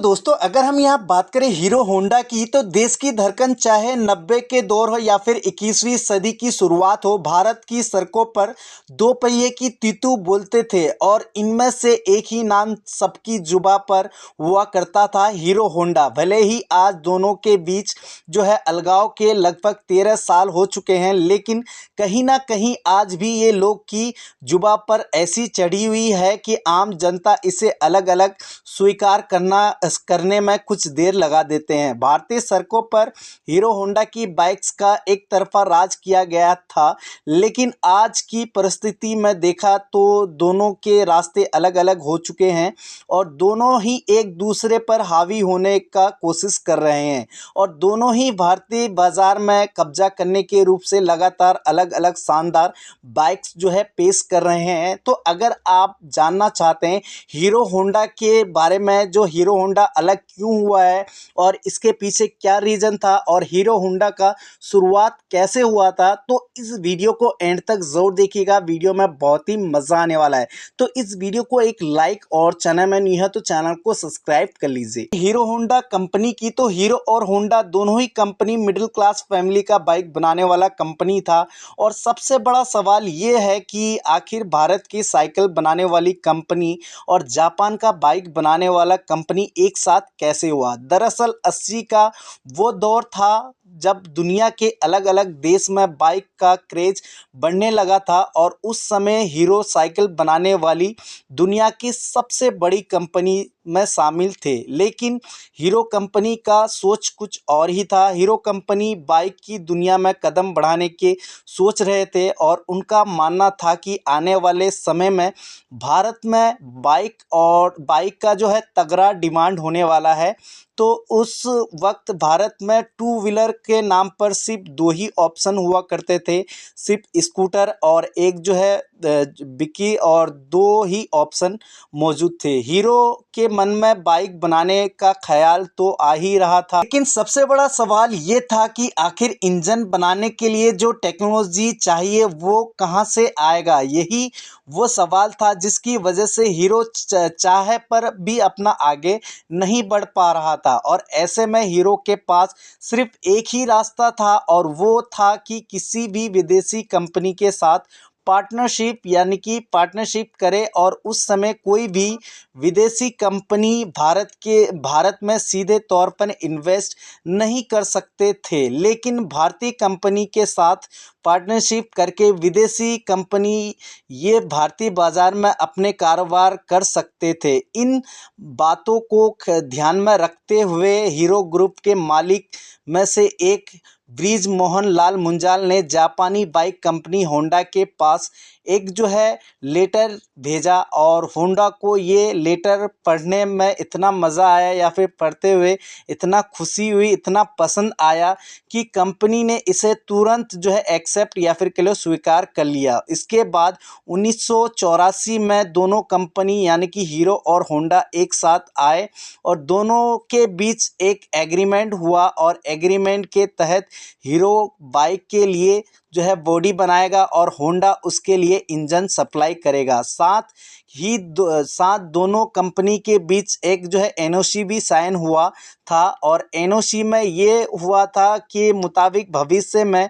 दोस्तों अगर हम यहाँ बात करें हीरो होंडा की तो देश की धड़कन चाहे 90 के दौर हो या फिर 21वीं सदी की शुरुआत हो, भारत की सड़कों पर दो पहिए की तीतू बोलते थे और इनमें से एक ही नाम सबकी जुबां पर हुआ करता था, हीरो होंडा। भले ही आज दोनों के बीच जो है अलगाव के लगभग 13 साल हो चुके हैं, लेकिन कहीं ना कहीं आज भी ये लोग की जुबां पर ऐसी चढ़ी हुई है कि आम जनता इसे अलग अलग स्वीकार करने में कुछ देर लगा देते हैं। भारतीय सड़कों पर हीरो होंडा की बाइक्स का एक तरफा राज किया गया था, लेकिन आज की परिस्थिति में देखा तो दोनों के रास्ते अलग अलग हो चुके हैं और दोनों ही एक दूसरे पर हावी होने का कोशिश कर रहे हैं और दोनों ही भारतीय बाजार में कब्जा करने के रूप से लगातार अलग अलग शानदार बाइक्स जो है पेश कर रहे हैं। तो अगर आप जानना चाहते हैं हीरो होंडा के बारे में, जो हीरो होंडा अलग क्यों हुआ है और इसके पीछे क्या रीज़न था और हीरो होंडा का शुरुआत कैसे हुआ था, तो इस वीडियो को एंड तक ज़रूर देखिएगा। वीडियो में बहुत ही मज़ा आने वाला है, तो इस वीडियो को एक लाइक और चैनल में नहीं है तो चैनल को सब्सक्राइब कर लीजिए। हीरो होंडा कंपनी की तो हीरो और होंडा दोनों ही कंपनी मिडिल क्लास फैमिली का बाइक बनाने वाला कंपनी था और सबसे बड़ा सवाल ये है कि आखिर भारत की साइकिल बनाने वाली कंपनी और जापान का बाइक बनाने वाला कंपनी एक साथ कैसे हुआ। दरअसल 80 का वो दौर था जब दुनिया के अलग अलग देश में बाइक का क्रेज बढ़ने लगा था और उस समय हीरो साइकिल बनाने वाली दुनिया की सबसे बड़ी कंपनी में शामिल थे। लेकिन हीरो कंपनी का सोच कुछ और ही था। हीरो कंपनी बाइक की दुनिया में कदम बढ़ाने के सोच रहे थे और उनका मानना था कि आने वाले समय में भारत में बाइक का जो है तगड़ा डिमांड होने वाला है। तो उस वक्त भारत में टू व्हीलर के नाम पर सिर्फ दो ही ऑप्शन हुआ करते थे, सिर्फ स्कूटर और एक जो है बिकी, और दो ही ऑप्शन मौजूद थे। हीरो के मन में बाइक बनाने का ख्याल तो आ ही रहा था, लेकिन सबसे बड़ा सवाल ये था कि आखिर इंजन बनाने के लिए जो टेक्नोलॉजी चाहिए वो कहाँ से आएगा। यही वो सवाल था जिसकी वजह से हीरो चाहे पर भी अपना आगे नहीं बढ़ पा रहा था और ऐसे में हीरो के पास सिर्फ एक ही रास्ता था और वो था कि किसी भी विदेशी कंपनी के साथ पार्टनरशिप करे। और उस समय कोई भी विदेशी कंपनी भारत में सीधे तौर पर इन्वेस्ट नहीं कर सकते थे, लेकिन भारतीय कंपनी के साथ पार्टनरशिप करके विदेशी कंपनी ये भारतीय बाजार में अपने कारोबार कर सकते थे। इन बातों को ध्यान में रखते हुए हीरो ग्रुप के मालिक में से एक ब्रिज मोहन लाल मुंजाल ने जापानी बाइक कंपनी होंडा के पास एक जो है लेटर भेजा और होंडा को ये लेटर पढ़ने में इतना मज़ा आया या फिर पढ़ते हुए इतना खुशी हुई, इतना पसंद आया कि कंपनी ने इसे तुरंत जो है एक्सेप्ट या फिर कह लो स्वीकार कर लिया। इसके बाद 1984 में दोनों कंपनी यानी कि हीरो और होंडा एक साथ आए और दोनों के बीच एक एग्रीमेंट हुआ और एग्रीमेंट के तहत हीरो बाइक के लिए जो है बॉडी बनाएगा और होंडा उसके लिए इंजन सप्लाई करेगा। साथ दोनों कंपनी के बीच एक जो है एनओसी भी साइन हुआ था और एनओसी में ये हुआ था कि मुताबिक भविष्य में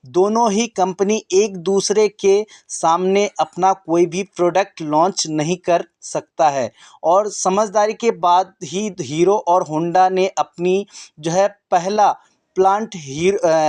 दोनों ही कंपनी एक दूसरे के सामने अपना कोई भी प्रोडक्ट लॉन्च नहीं कर सकता है। और समझदारी के बाद ही हीरो और होंडा ने अपनी जो है पहला प्लांट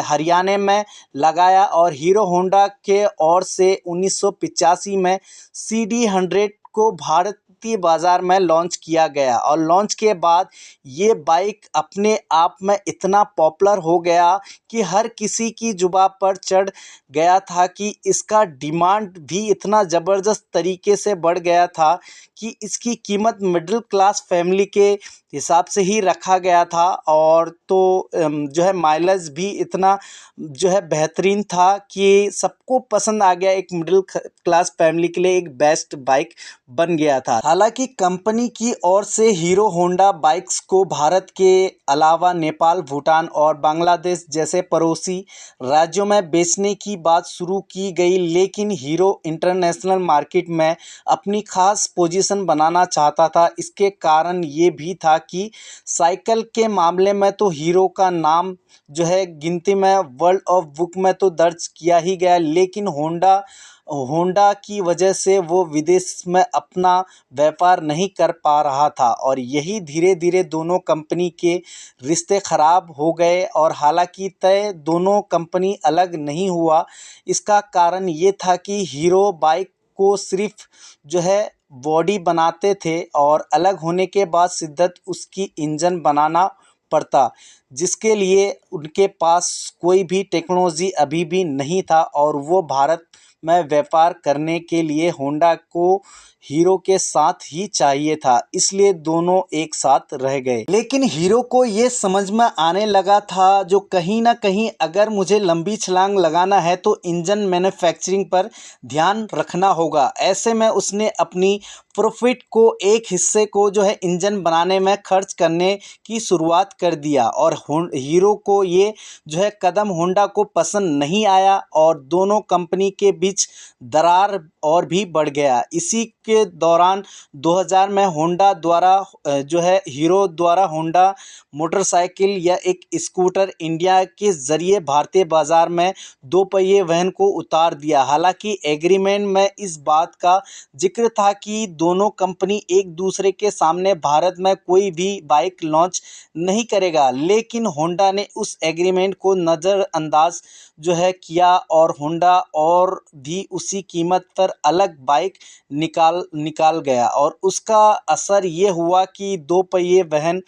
हरियाणा में लगाया और हीरो होंडा के ओर से 1985 में CD100 को भारतीय बाजार में लॉन्च किया गया और लॉन्च के बाद ये बाइक अपने आप में इतना पॉपुलर हो गया कि हर किसी की जुबां पर चढ़ गया था कि इसका डिमांड भी इतना ज़बरदस्त तरीके से बढ़ गया था कि इसकी कीमत मिडिल क्लास फैमिली के हिसाब से ही रखा गया था। और तो जो है माइलेज भी इतना जो है बेहतरीन था कि सबको पसंद आ गया। एक मिडिल क्लास फैमिली के लिए एक बेस्ट बाइक बन गया था। हालांकि कंपनी की ओर से हीरो होंडा बाइक्स को भारत के अलावा नेपाल, भूटान और बांग्लादेश जैसे पड़ोसी राज्यों में बेचने की बात शुरू की गई, लेकिन हीरो इंटरनेशनल मार्केट में अपनी खास पोजीशन बनाना चाहता था। इसके कारण ये भी था कि साइकिल के मामले में तो हीरो का नाम जो है गिनती में वर्ल्ड ऑफ बुक में तो दर्ज किया ही गया, लेकिन होंडा होंडा की वजह से वो विदेश में अपना व्यापार नहीं कर पा रहा था और यही धीरे धीरे दोनों कंपनी के रिश्ते खराब हो गए। और हालांकि तय दोनों कंपनी अलग नहीं हुआ, इसका कारण ये था कि हीरो बाइक को सिर्फ जो है बॉडी बनाते थे और अलग होने के बाद शिद्दत उसकी इंजन बनाना पड़ता, जिसके लिए उनके पास कोई भी टेक्नोलॉजी अभी भी नहीं था और वो भारत में व्यापार करने के लिए होंडा को हीरो के साथ ही चाहिए था, इसलिए दोनों एक साथ रह गए। लेकिन हीरो को ये समझ में आने लगा था जो कहीं ना कहीं अगर मुझे लंबी छलांग लगाना है तो इंजन मैन्युफैक्चरिंग पर ध्यान रखना होगा। ऐसे में उसने अपनी प्रॉफिट को एक हिस्से को जो है इंजन बनाने में खर्च करने की शुरुआत कर दिया और हीरो को ये जो है कदम होंडा को पसंद नहीं आया और दोनों कंपनी के बीच दरार और भी बढ़ गया। इसी के दौरान 2000 में होंडा द्वारा जो है हीरो द्वारा होंडा मोटरसाइकिल या एक स्कूटर इंडिया के ज़रिए भारतीय बाज़ार में दो पहिए वाहन को उतार दिया। हालांकि एग्रीमेंट में इस बात का जिक्र था कि दोनों कंपनी एक दूसरे के सामने भारत में कोई भी बाइक लॉन्च नहीं करेगा, लेकिन होंडा ने उस एग्रीमेंट को नज़रअंदाज जो है किया और होंडा और भी उसी कीमत पर अलग बाइक निकाल गया और उसका असर ये हुआ कि दो पहिए वाहन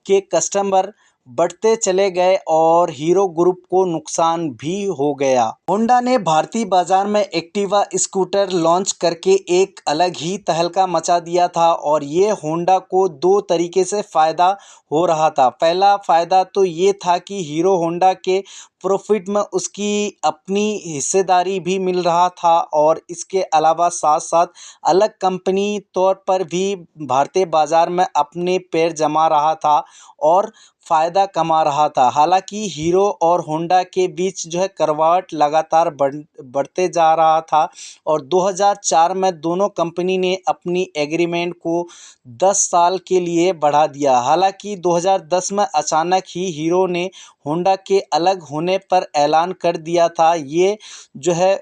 के कस्टमर बढ़ते चले गए और हीरो ग्रुप को नुकसान भी हो गया। होंडा ने भारतीय बाजार में एक्टिवा स्कूटर लॉन्च करके एक अलग ही तहलका मचा दिया था और ये होंडा को दो तरीके से फ़ायदा हो रहा था। पहला फ़ायदा तो ये था कि हीरो होंडा के प्रॉफिट में उसकी अपनी हिस्सेदारी भी मिल रहा था और इसके अलावा साथ साथ अलग कंपनी तौर पर भी भारतीय बाज़ार में अपने पैर जमा रहा था और फ़ायदा कमा रहा था। हालांकि हीरो और होंडा के बीच जो है करवाट लगातार बढ़ते जा रहा था और 2004 में दोनों कंपनी ने अपनी एग्रीमेंट को 10 साल के लिए बढ़ा दिया। हालांकि 2010 में अचानक ही हीरो ने होंडा के अलग होने पर ऐलान कर दिया था। ये जो है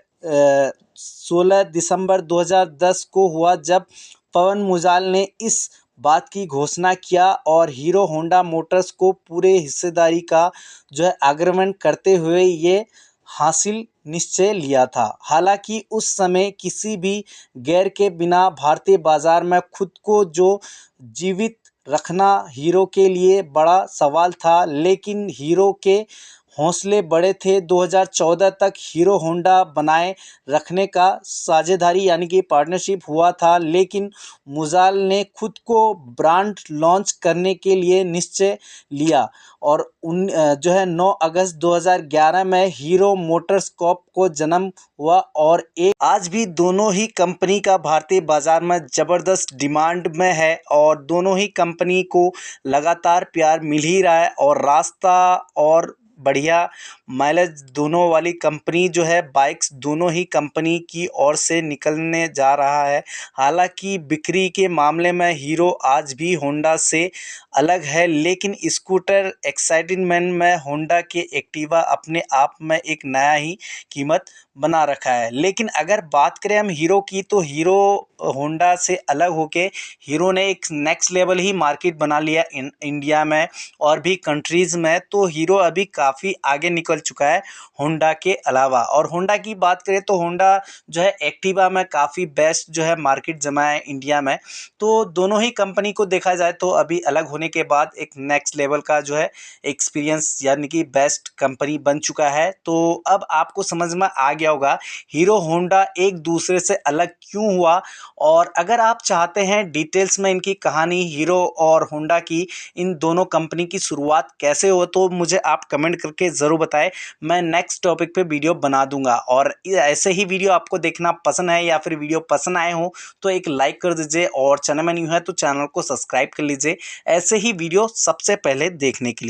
16 दिसंबर 2010 को हुआ जब पवन मुजाल ने इस बात की घोषणा किया और हीरो होंडा मोटर्स को पूरे हिस्सेदारी का जो है एग्रीमेंट करते हुए ये हासिल निश्चय लिया था। हालांकि उस समय किसी भी गैर के बिना भारतीय बाजार में खुद को जो जीवित रखना हीरो के लिए बड़ा सवाल था, लेकिन हीरो के हौसले बड़े थे। 2014 तक हीरो होंडा बनाए रखने का साझेदारी यानी कि पार्टनरशिप हुआ था, लेकिन मुजाल ने खुद को ब्रांड लॉन्च करने के लिए निश्चय लिया और जो है 9 अगस्त 2011 में हीरो मोटर्स कॉर्प को जन्म हुआ और एक आज भी दोनों ही कंपनी का भारतीय बाजार में ज़बरदस्त डिमांड में है और दोनों ही कंपनी को लगातार प्यार मिल ही रहा है और रास्ता और बढ़िया माइलेज दोनों वाली कंपनी जो है बाइक्स दोनों ही कंपनी की ओर से निकलने जा रहा है। हालांकि बिक्री के मामले में हीरो आज भी होंडा से अलग है, लेकिन स्कूटर एक्साइटमेंट में होंडा के एक्टिवा अपने आप में एक नया ही कीमत बना रखा है। लेकिन अगर बात करें हम हीरो की तो हीरो होंडा से अलग होके हीरो ने एक नेक्स्ट लेवल ही मार्केट बना लिया इंडिया में और भी कंट्रीज़ में। तो हीरो अभी काफ़ी आगे निकल चुका है होंडा के अलावा। और होंडा की बात करें तो होंडा जो है एक्टिवा में काफ़ी बेस्ट जो है मार्केट जमा है इंडिया में। तो दोनों ही कंपनी को देखा जाए तो अभी अलग होने के बाद एक नेक्स्ट लेवल का जो है एक्सपीरियंस यानी कि बेस्ट कंपनी बन चुका है। तो अब आपको समझ में आ गया होगा हीरो होंडा एक दूसरे से अलग क्यों हुआ। और अगर आप चाहते हैं डिटेल्स में इनकी कहानी हीरो और होंडा की इन दोनों कंपनी की शुरुआत कैसे हो तो मुझे आप कमेंट कमेंट करके ज़रूर बताएं। मैं नेक्स्ट टॉपिक पे वीडियो बना दूंगा। और ऐसे ही वीडियो आपको देखना पसंद है या फिर वीडियो पसंद आए हो तो एक लाइक कर दीजिए, और चैनल में न्यू है तो चैनल को सब्सक्राइब कर लीजिए ऐसे ही वीडियो सबसे पहले देखने के लिए।